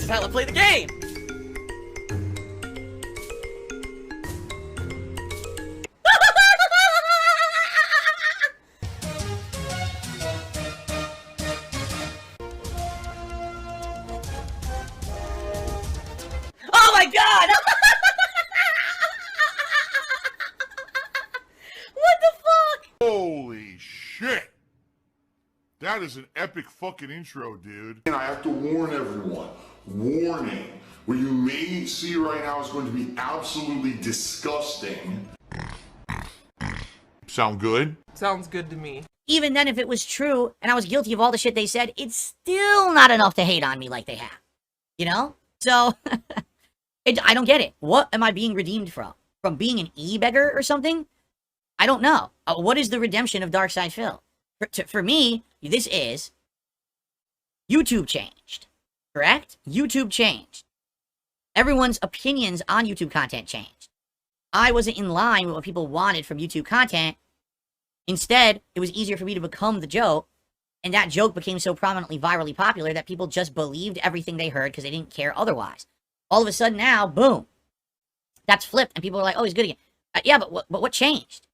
is how I play the game! Oh my god! What the fuck? Holy shit! That is an epic fucking intro, dude. And I have to warn everyone. Warning. What you may see right now is going to be absolutely disgusting. Sound good? Sounds good to me. Even then, if it was true, and I was guilty of all the shit they said, it's still not enough to hate on me like they have. You know? So, I don't get it. What am I being redeemed from? From being an e-beggar or something? I don't know. What is the redemption of darksydephil? For me, this is YouTube changed. Correct? YouTube changed. Everyone's opinions on YouTube content changed. I wasn't in line with what people wanted from YouTube content. Instead, it was easier for me to become the joke, and that joke became so prominently virally popular that people just believed everything they heard because they didn't care otherwise. All of a sudden now, boom, that's flipped, and people are like, oh, he's good again. Yeah, but what changed?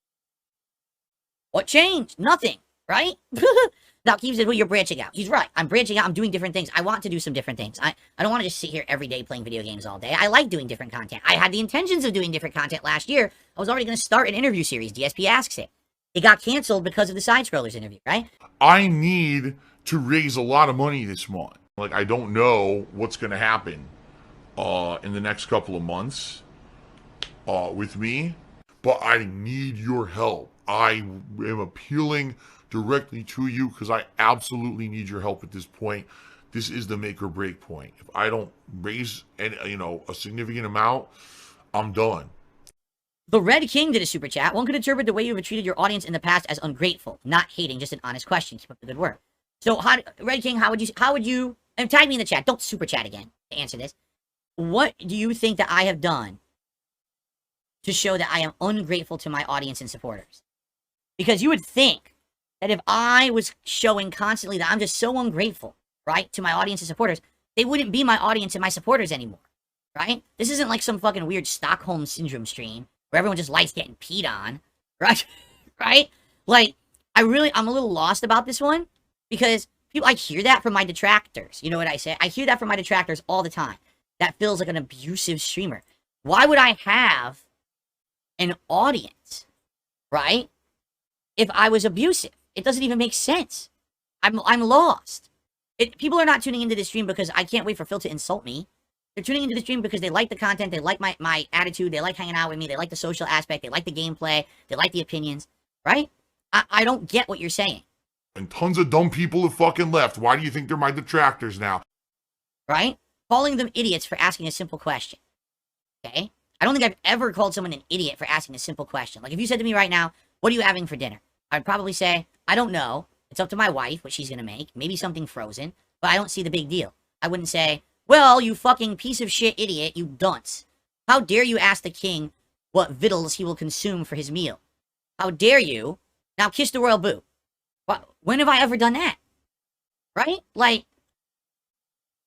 What changed? Nothing, right? Now, Keith said, well, you're branching out. He's right. I'm branching out. I'm doing different things. I want to do some different things. I don't want to just sit here every day playing video games all day. I like doing different content. I had the intentions of doing different content last year. I was already going to start an interview series. DsP Asks It. It got canceled because of the Side Scrollers interview, right? I need to raise a lot of money this month. Like, I don't know what's going to happen in the next couple of months with me, but I need your help. I am appealing directly to you because I absolutely need your help at this point. This is the make or break point. If I don't raise a significant amount, I'm done. The Red King did a super chat. One could interpret the way you have treated your audience in the past as ungrateful, not hating, just an honest question. Keep up the good work. So, Red King, how would you, and tag me in the chat, don't super chat again to answer this. What do you think that I have done to show that I am ungrateful to my audience and supporters? Because you would think that if I was showing constantly that I'm just so ungrateful, right, to my audience and supporters, they wouldn't be my audience and my supporters anymore, right? This isn't like some fucking weird Stockholm Syndrome stream where everyone just likes getting peed on, right? Right? Like, I'm a little lost about this one because I hear that from my detractors. You know what I say? I hear that from my detractors all the time. That feels like an abusive streamer. Why would I have an audience, right, if I was abusive? It doesn't even make sense. I'm lost. People are not tuning into this stream because I can't wait for Phil to insult me. They're tuning into the stream because they like the content, they like my attitude, they like hanging out with me, they like the social aspect, they like the gameplay, they like the opinions, right? I don't get what you're saying. And tons of dumb people have fucking left. Why do you think they're my detractors now? Right? Calling them idiots for asking a simple question. Okay? I don't think I've ever called someone an idiot for asking a simple question. Like, if you said to me right now, what are you having for dinner? I'd probably say, I don't know. It's up to my wife what she's gonna make. Maybe something frozen. But I don't see the big deal. I wouldn't say, well, you fucking piece of shit idiot, you dunce. How dare you ask the king what victuals he will consume for his meal? How dare you? Now kiss the royal boot. When have I ever done that? Right? Like,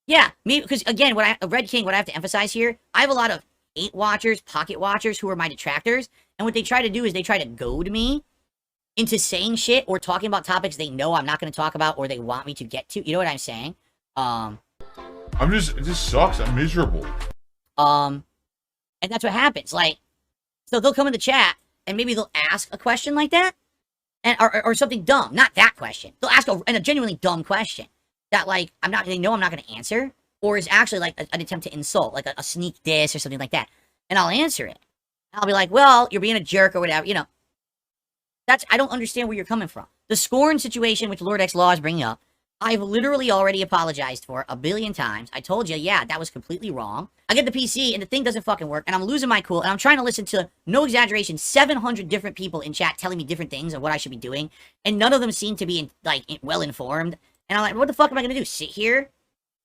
yeah, maybe, because again, Red King, what I have to emphasize here, I have a lot of hate watchers, pocket watchers who are my detractors, and what they try to do is they try to goad me into saying shit or talking about topics they know I'm not going to talk about or they want me to get to. You know what I'm saying? It just sucks. I'm miserable. And that's what happens. Like, so they'll come in the chat and maybe they'll ask a question like that, and or something dumb. Not that question. They'll ask a genuinely dumb question that, like, they know I'm not going to answer, or is actually like an attempt to insult, like a sneak diss or something like that. And I'll answer it. I'll be like, well, you're being a jerk or whatever, you know. I don't understand where you're coming from. The scorn situation, which Lord X Law is bringing up, I've literally already apologized for 1 billion times. I told you, yeah, that was completely wrong. I get the PC and the thing doesn't fucking work, and I'm losing my cool, and I'm trying to listen to, no exaggeration, 700 different people in chat telling me different things of what I should be doing, and none of them seem to be, well-informed. And I'm like, what the fuck am I gonna do? Sit here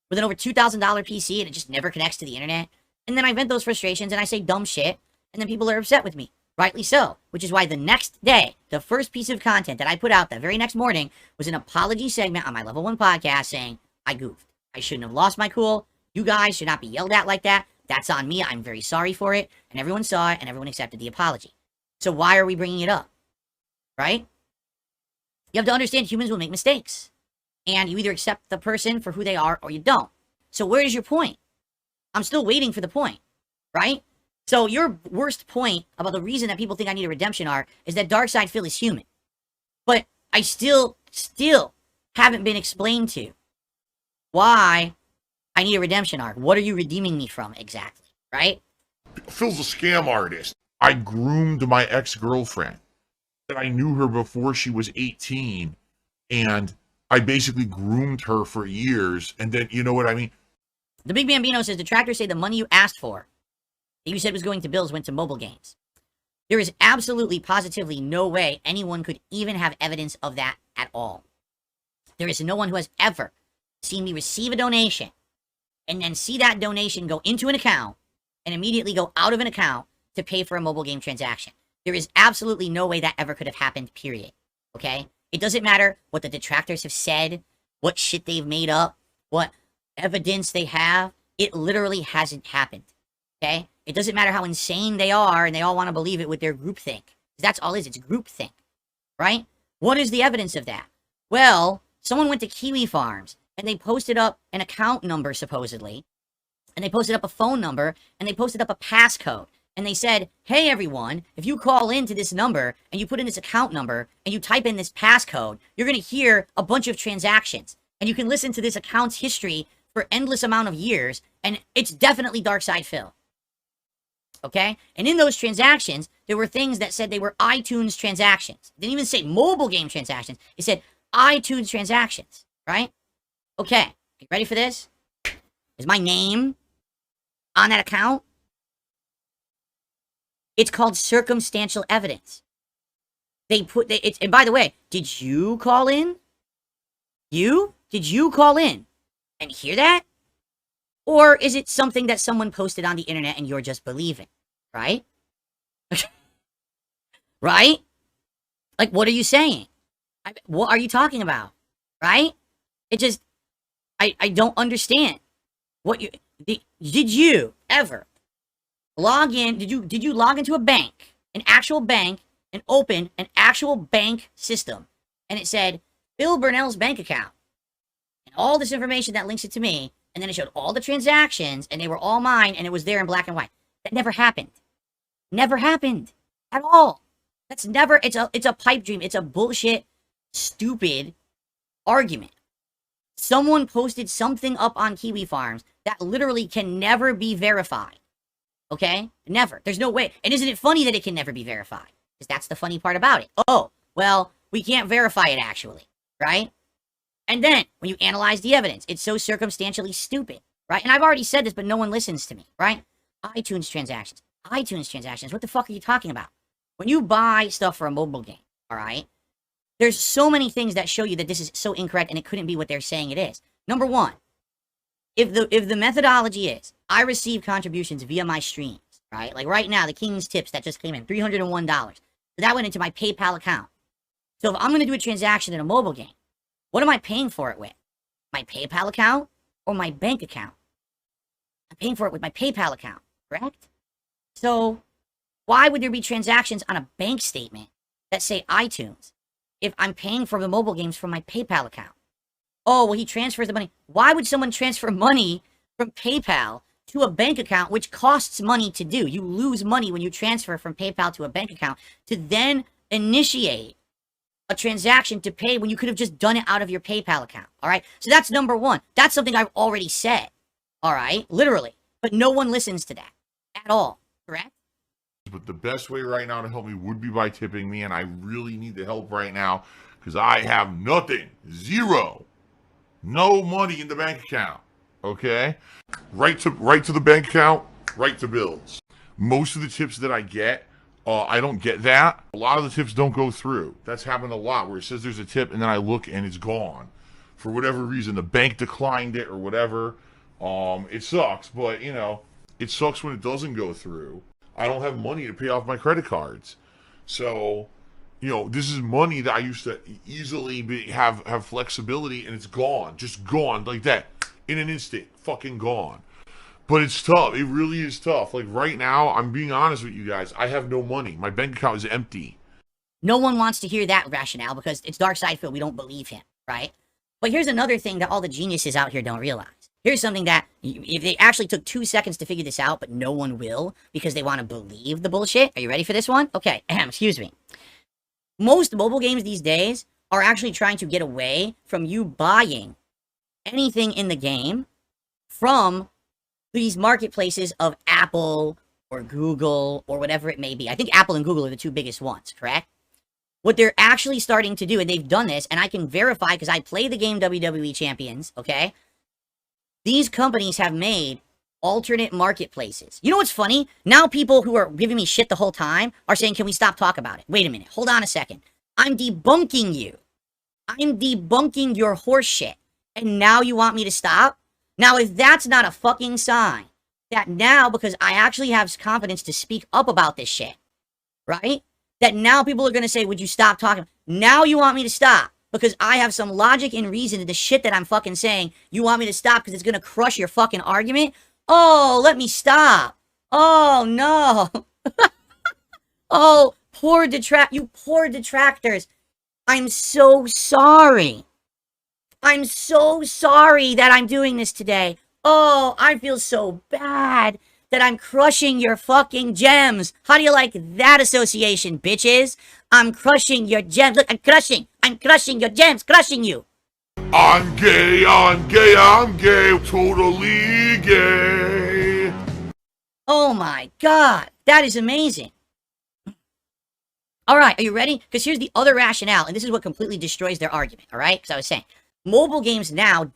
with an over $2,000 PC and it just never connects to the internet? And then I vent those frustrations and I say dumb shit, and then people are upset with me. Rightly so, which is why the next day, the first piece of content that I put out that very next morning was an apology segment on my Level 1 podcast saying, I goofed. I shouldn't have lost my cool. You guys should not be yelled at like that. That's on me. I'm very sorry for it. And everyone saw it and everyone accepted the apology. So why are we bringing it up? Right? You have to understand humans will make mistakes. And you either accept the person for who they are or you don't. So where is your point? I'm still waiting for the point. Right? So your worst point about the reason that people think I need a redemption arc is that darksydephil is human. But I still haven't been explained to why I need a redemption arc. What are you redeeming me from exactly? Right? Phil's a scam artist. I groomed my ex-girlfriend. I knew her before she was 18, and I basically groomed her for years, and then, you know what I mean? The Big Bambino says, detractors say the money you asked for, that you said was going to bills, went to mobile games. There is absolutely, positively no way anyone could even have evidence of that at all. There is no one who has ever seen me receive a donation and then see that donation go into an account and immediately go out of an account to pay for a mobile game transaction. There is absolutely no way that ever could have happened, period. Okay? It doesn't matter what the detractors have said, what shit they've made up, what evidence they have. It literally hasn't happened. Okay? It doesn't matter how insane they are and they all want to believe it with their groupthink. That's all it is. It's groupthink. Right? What is the evidence of that? Well, someone went to Kiwi Farms and they posted up an account number, supposedly. And they posted up a phone number and they posted up a passcode. And they said, hey, everyone, if you call into this number and you put in this account number and you type in this passcode, you're going to hear a bunch of transactions. And you can listen to this account's history for endless amount of years. And it's definitely darksydephil. Okay? And in those transactions, there were things that said they were iTunes transactions. It didn't even say mobile game transactions. It said iTunes transactions. Right? Okay. Are you ready for this? Is my name on that account? It's called circumstantial evidence. And by the way, did you call in? Did you call in and hear that? Or is it something that someone posted on the internet and you're just believing? Right? Right? Like, what are you saying? What are you talking about? Right? It just, I don't understand. Did you ever log in? Did you log into a bank, an actual bank, and open an actual bank system? And it said, Bill Burnell's bank account. And all this information that links it to me. And then it showed all the transactions, and they were all mine, and it was there in black and white. That never happened. Never happened. At all. That's never, it's a pipe dream. It's a bullshit, stupid argument. Someone posted something up on Kiwi Farms that literally can never be verified. Okay? Never. There's no way. And isn't it funny that it can never be verified? Because that's the funny part about it. Oh, well, we can't verify it actually. Right? And then, when you analyze the evidence, it's so circumstantially stupid. Right? And I've already said this, but no one listens to me. Right? iTunes transactions. iTunes transactions. What the fuck are you talking about? When you buy stuff for a mobile game, alright? There's so many things that show you that this is so incorrect and it couldn't be what they're saying it is. Number one, if the methodology is, I receive contributions via my streams, right? Like right now, the King's Tips that just came in, $301. So that went into my PayPal account. So if I'm going to do a transaction in a mobile game, what am I paying for it with? My PayPal account or my bank account? I'm paying for it with my PayPal account, correct? So why would there be transactions on a bank statement that say iTunes if I'm paying for the mobile games from my PayPal account? Oh, well, he transfers the money. Why would someone transfer money from PayPal to a bank account, which costs money to do? You lose money when you transfer from PayPal to a bank account to then initiate a transaction to pay when you could have just done it out of your PayPal account. All right? So that's number one. That's something I've already said. All right? Literally. But no one listens to that at all. Correct? But the best way right now to help me would be by tipping me, and I really need the help right now because I have nothing. Zero. No money in the bank account. Okay? Right to the bank account, right to bills. Most of the tips that I get, I don't get that. A lot of the tips don't go through. That's happened a lot where it says there's a tip and then I look and it's gone. For whatever reason, the bank declined it or whatever. It sucks, but you know, it sucks when it doesn't go through. I don't have money to pay off my credit cards. So, you know, this is money that I used to easily have flexibility and it's gone. Just gone like that. in an instant, fucking gone. But it's tough. It really is tough. Like right now, I'm being honest with you guys. I have no money. My bank account is empty. No one wants to hear that rationale because it's darksydephil. We don't believe him, right? But here's another thing that all the geniuses out here don't realize. Here's something that, if they actually took 2 seconds to figure this out, but no one will because they want to believe the bullshit. Are you ready for this one? Okay, excuse me. Most mobile games these days are actually trying to get away from you buying anything in the game from these marketplaces of Apple or Google or whatever it may be. I think Apple and Google are the 2 biggest ones, correct? What they're actually starting to do, and they've done this, and I can verify because I play the game WWE Champions, okay? These companies have made alternate marketplaces. You know what's funny? Now people who are giving me shit the whole time are saying, can we stop talking about it? Wait a minute. Hold on a second. I'm debunking you. I'm debunking your horse shit. And now you want me to stop? Now, if that's not a fucking sign that now, because I actually have confidence to speak up about this shit, right? That now people are going to say, would you stop talking? Now you want me to stop because I have some logic and reason to the shit that I'm fucking saying. You want me to stop because it's going to crush your fucking argument? Oh, let me stop. Oh, no. Oh, you poor detractors. I'm so sorry. I'm so sorry that I'm doing this today. Oh, I feel so bad that I'm crushing your fucking gems. How do you like that association, bitches? I'm crushing your gems. Look, I'm crushing your gems, crushing you. I'm gay, totally gay. Oh my god, that is amazing. All right, are you ready? Because here's the other rationale, and this is what completely destroys their argument, all right? Because I was saying, mobile games now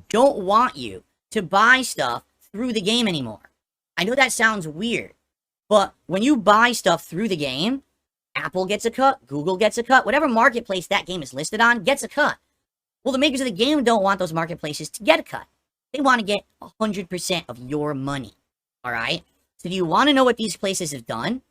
don't want you to buy stuff through the game anymore. I know that sounds weird, but when you buy stuff through the game, Apple gets a cut, Google gets a cut, whatever marketplace that game is listed on gets a cut. Well, the makers of the game don't want those marketplaces to get a cut. They want to get 100% of your money, all right? So do you want to know what these places have done?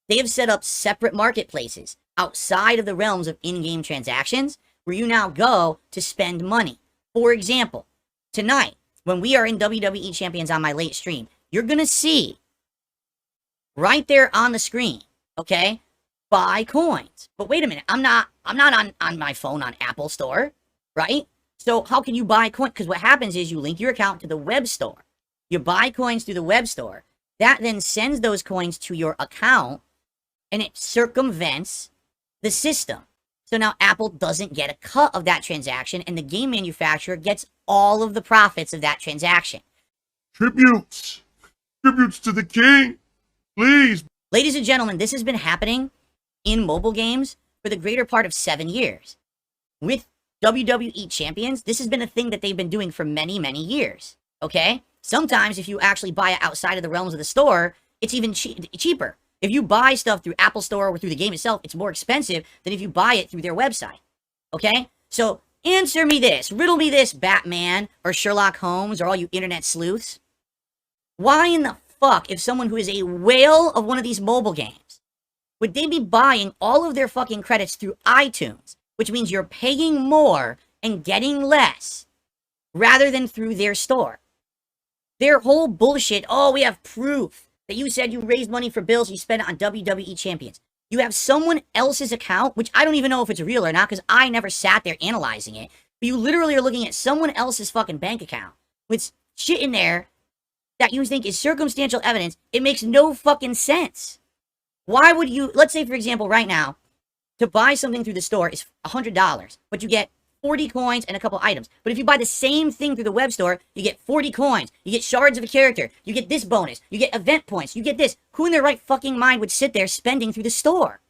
They have set up separate marketplaces outside of the realms of in-game transactions where you now go to spend money. For example, tonight, when we are in WWE Champions on my late stream, you're going to see right there on the screen, okay, buy coins. But wait a minute, I'm not on my phone on Apple Store, right? So how can you buy coins? Because what happens is you link your account to the web store. You buy coins through the web store. That then sends those coins to your account, and it circumvents the system. So now Apple doesn't get a cut of that transaction, and the game manufacturer gets all of the profits of that transaction. Tributes to the king, please. Ladies and gentlemen, this has been happening in mobile games for the greater part of 7 years. With WWE Champions, this has been a thing that they've been doing for many, many years, okay? Sometimes if you actually buy it outside of the realms of the store, it's even cheaper. If you buy stuff through Apple Store or through the game itself, it's more expensive than if you buy it through their website, okay? So answer me this, riddle me this, Batman or Sherlock Holmes or all you internet sleuths. Why in the fuck, if someone who is a whale of one of these mobile games, would they be buying all of their fucking credits through iTunes, which means you're paying more and getting less, rather than through their store? Their whole bullshit, oh, we have proof that you said you raised money for bills, you spent it on WWE Champions. You have someone else's account, which I don't even know if it's real or not, because I never sat there analyzing it, but you literally are looking at someone else's fucking bank account with shit in there that you think is circumstantial evidence. It makes no fucking sense. Why would you, let's say for example right now, to buy something through the store is $100, but you get 40 coins and a couple items. But if you buy the same thing through the web store, you get 40 coins, you get shards of a character, you get this bonus, you get event points, you get this. Who in their right fucking mind would sit there spending through the store?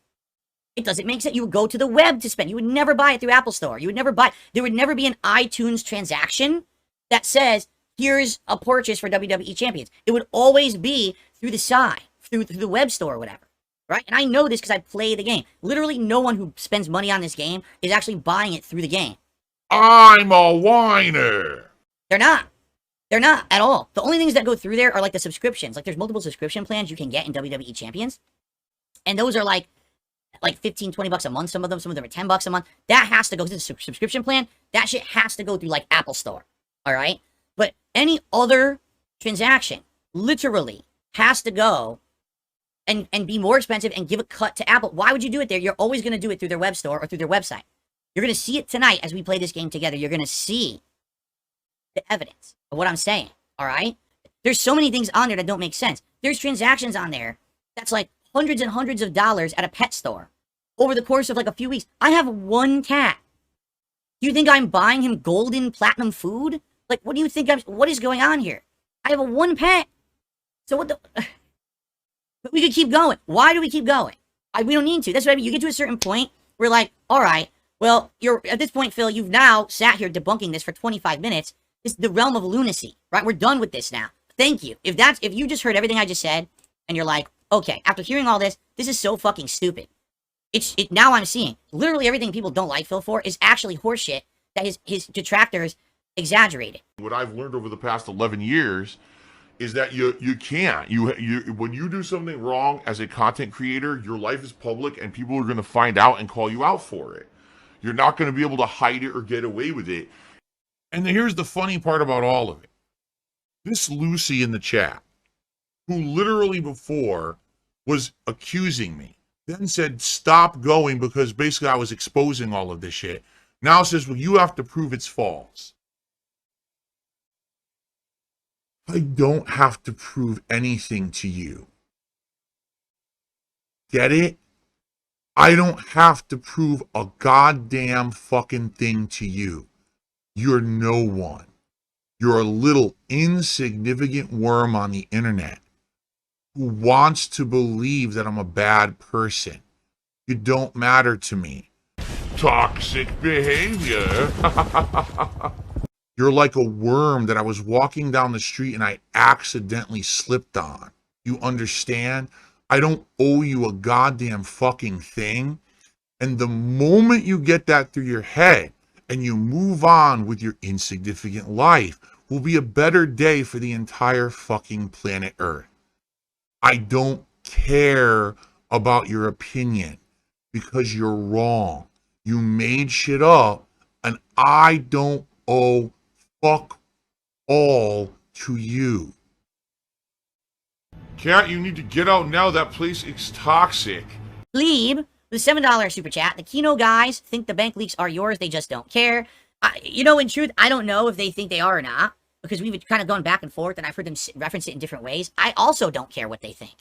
It doesn't make sense. You would go to the web to spend. You would never buy it through Apple Store. You would never buy, there would never be an iTunes transaction that says, here's a purchase for WWE Champions. It would always be through the site, through the web store or whatever. Right? And I know this because I play the game. Literally no one who spends money on this game is actually buying it through the game. I'm a whiner. They're not. They're not at all. The only things that go through there are like the subscriptions. Like there's multiple subscription plans you can get in WWE Champions. And those are like like 15, 20 bucks a month. Some of them are 10 bucks a month. That has to go to the subscription plan. That shit has to go through like Apple Store. All right. But any other transaction literally has to go and be more expensive and give a cut to Apple. Why would you do it there? You're always going to do it through their web store or through their website. You're going to see it tonight as we play this game together. You're going to see the evidence of what I'm saying. All right. There's so many things on there that don't make sense. There's transactions on there that's like hundreds and hundreds of dollars at a pet store over the course of like a few weeks. I have one cat. Do you think I'm buying him golden platinum food? Like, what do you think what is going on here? I have a one pet. So what the, but we could keep going. Why do we keep going? We don't need to. That's what I mean. You get to a certain point where like, all right, well, you're at this point, Phil, you've now sat here debunking this for 25 minutes. It's the realm of lunacy, right? We're done with this now. Thank you. If you just heard everything I just said and you're like, okay, after hearing all this, this is so fucking stupid. Now I'm seeing literally everything people don't like Phil for is actually horseshit that his detractors exaggerated. What I've learned over the past 11 years is that you can't. When you do something wrong as a content creator, your life is public and people are going to find out and call you out for it. You're not going to be able to hide it or get away with it. And here's the funny part about all of it. This Lucy in the chat, who literally before was accusing me, then said stop going because basically I was exposing all of this shit, now says, well, you have to prove it's false. I don't have to prove anything to you. Get it? I don't have to prove a goddamn fucking thing to you. You're no one. You're a little insignificant worm on the internet who wants to believe that I'm a bad person. You don't matter to me. Toxic behavior. You're like a worm that I was walking down the street and I accidentally slipped on. You understand? I don't owe you a goddamn fucking thing. And the moment you get that through your head and you move on with your insignificant life, will be a better day for the entire fucking planet Earth. I don't care about your opinion because you're wrong. You made shit up and I don't owe fuck all to you. Cat, you need to get out now. That place is toxic. Glebe, with a $7 super chat. The Kino guys think the bank leaks are yours. They just don't care. In truth, I don't know if they think they are or not, because we've kind of gone back and forth and I've heard them reference it in different ways. I also don't care what they think.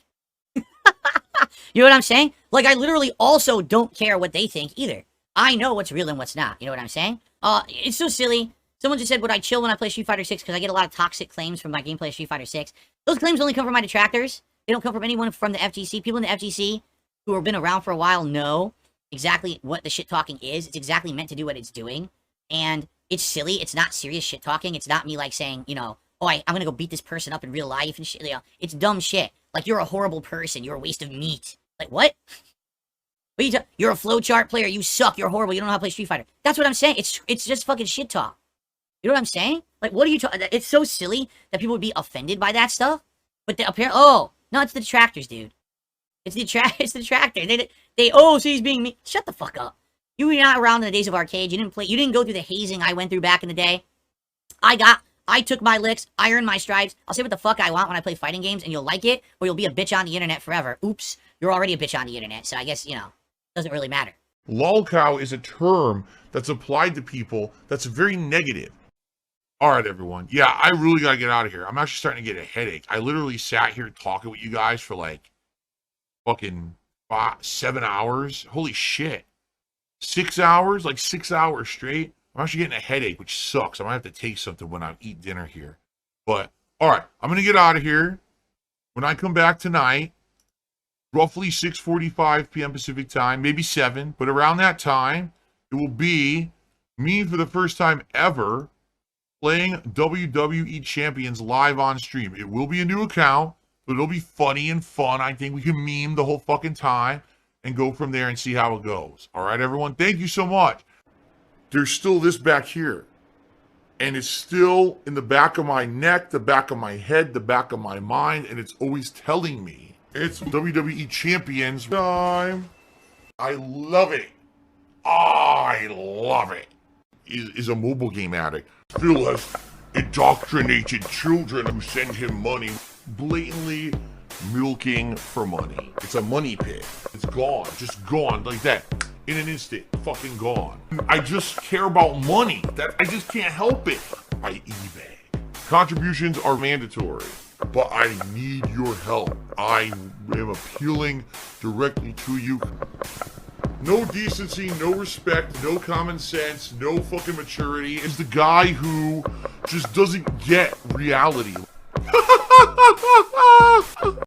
You know what I'm saying? Like, I literally also don't care what they think either. I know what's real and what's not. You know what I'm saying? It's so silly. Someone just said, would I chill when I play Street Fighter 6 because I get a lot of toxic claims from my gameplay of Street Fighter 6. Those claims only come from my detractors. They don't come from anyone from the FGC. People in the FGC who have been around for a while know exactly what the shit talking is. It's exactly meant to do what it's doing. And it's silly. It's not serious shit talking. It's not me like saying, oh, I'm gonna go beat this person up in real life and shit. It's dumb shit. Like, you're a horrible person. You're a waste of meat. Like, what? You're a flowchart player. You suck. You're horrible. You don't know how to play Street Fighter. That's what I'm saying. It's just fucking shit talk. You know what I'm saying? Like, what are you talking? It's so silly that people would be offended by that stuff. But apparently, no, it's the detractors, dude. It's the detractor. So he's being mean. Shut the fuck up. You were not around in the days of arcade. You didn't go through the hazing I went through back in the day. I took my licks. I earned my stripes. I'll say what the fuck I want when I play fighting games, and you'll like it, or you'll be a bitch on the internet forever. Oops, you're already a bitch on the internet, so I guess, doesn't really matter. Lolcow is a term that's applied to people that's very negative. All right, everyone. Yeah, I really got to get out of here. I'm actually starting to get a headache. I literally sat here talking with you guys for like fucking 7 hours. Holy shit. 6 hours? Like 6 hours straight? I'm actually getting a headache, which sucks. I might have to take something when I eat dinner here. But, all right, I'm going to get out of here. When I come back tonight, roughly 6:45 p.m. Pacific time, maybe 7, but around that time, it will be me for the first time ever playing WWE Champions live on stream. It will be a new account, but it'll be funny and fun. I think we can meme the whole fucking time and go from there and see how it goes. All right, everyone? Thank you so much. There's still this back here. And it's still in the back of my neck, the back of my head, the back of my mind, and it's always telling me it's WWE Champions time. I love it. I love it. Is a mobile game addict. Phil has indoctrinated children who send him money, blatantly milking for money. It's a money pit. It's gone, just gone like that. In an instant, fucking gone. I just care about money. That I just can't help it. I eBay. Contributions are mandatory, but I need your help. I am appealing directly to you. No decency, no respect, no common sense, no fucking maturity. Is the guy who just doesn't get reality.